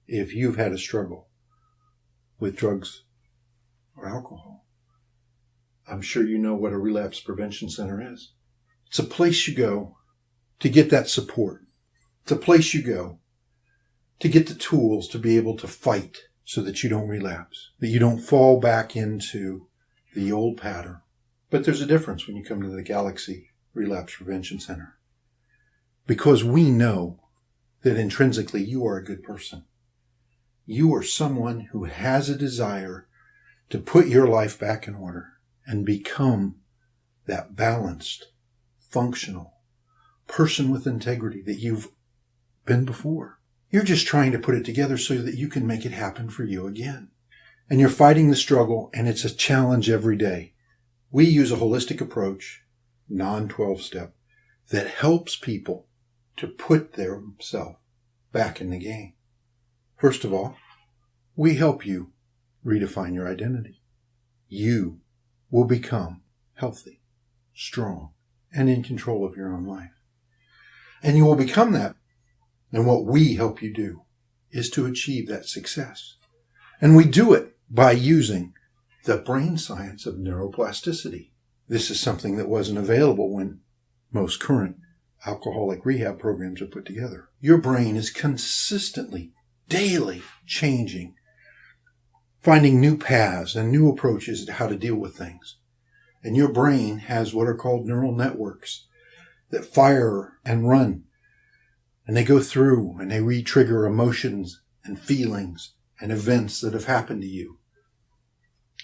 if you've had a struggle with drugs or alcohol. I'm sure you know what a Relapse Prevention Center is. It's a place you go to get that support. It's a place you go to get the tools to be able to fight so that you don't relapse, that you don't fall back into the old pattern. But there's a difference when you come to the Galaxy Relapse Prevention Center, because we know that intrinsically you are a good person. You are someone who has a desire to put your life back in order and become that balanced, functional person with integrity that you've been before. You're just trying to put it together so that you can make it happen for you again. And you're fighting the struggle, and it's a challenge every day. We use a holistic approach, non-12-step, that helps people to put themselves back in the game. First of all, we help you redefine your identity. You will become healthy, strong, and in control of your own life. And you will become that. And what we help you do is to achieve that success. And we do it by using the brain science of neuroplasticity. This is something that wasn't available when most current alcoholic rehab programs are put together. Your brain is consistently, daily changing, finding new paths and new approaches to how to deal with things. And your brain has what are called neural networks that fire and run. And they go through and they re-trigger emotions and feelings and events that have happened to you.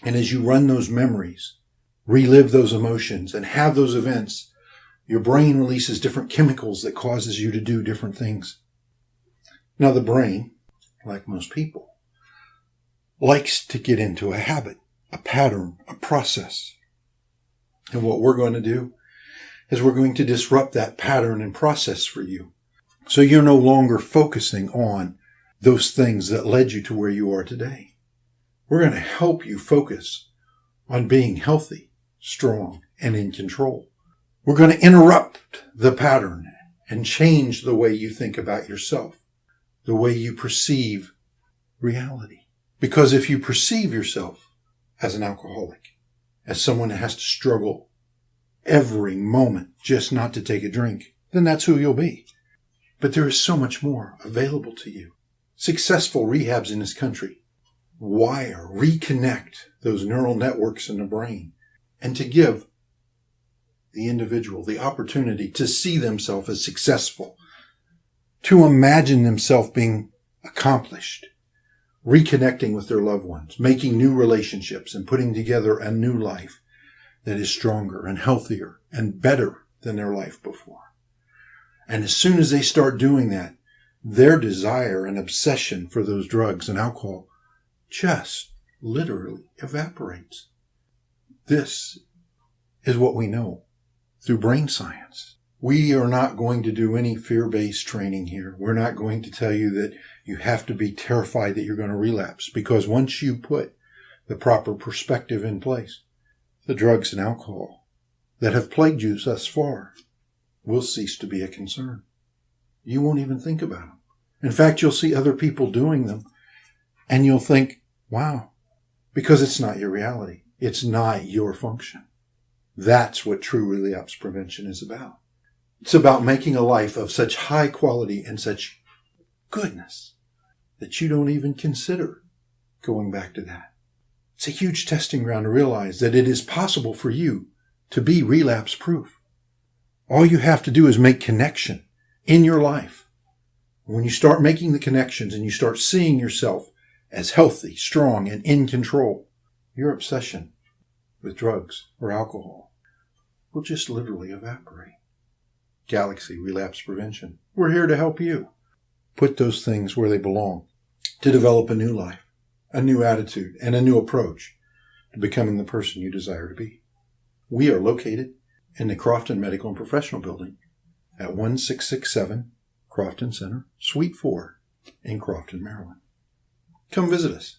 And as you run those memories, relive those emotions, and have those events, your brain releases different chemicals that causes you to do different things. Now the brain, like most people, likes to get into a habit, a pattern, a process. And what we're going to do is we're going to disrupt that pattern and process for you. So you're no longer focusing on those things that led you to where you are today. We're going to help you focus on being healthy, strong, and in control. We're going to interrupt the pattern and change the way you think about yourself, the way you perceive reality. Because if you perceive yourself as an alcoholic, as someone that has to struggle every moment just not to take a drink, then that's who you'll be. But there is so much more available to you. Successful rehabs in this country wire, reconnect those neural networks in the brain, and to give the individual the opportunity to see themselves as successful, to imagine themselves being accomplished, reconnecting with their loved ones, making new relationships, and putting together a new life that is stronger and healthier and better than their life before. And as soon as they start doing that, their desire and obsession for those drugs and alcohol just literally evaporates. This is what we know through brain science. We are not going to do any fear-based training here. We're not going to tell you that you have to be terrified that you're going to relapse, because once you put the proper perspective in place, the drugs and alcohol that have plagued you thus far will cease to be a concern. You won't even think about them. In fact, you'll see other people doing them, and you'll think, wow, because it's not your reality. It's not your function. That's what true relapse prevention is about. It's about making a life of such high quality and such goodness that you don't even consider going back to that. It's a huge testing ground to realize that it is possible for you to be relapse proof. All you have to do is make connection in your life. When you start making the connections and you start seeing yourself as healthy, strong, and in control, your obsession with drugs or alcohol will just literally evaporate. Galaxy Relapse Prevention. We're here to help you put those things where they belong, to develop a new life, a new attitude, and a new approach to becoming the person you desire to be. We are located in the Crofton Medical and Professional Building at 1667 Crofton Center, Suite 4 in Crofton, Maryland. Come visit us.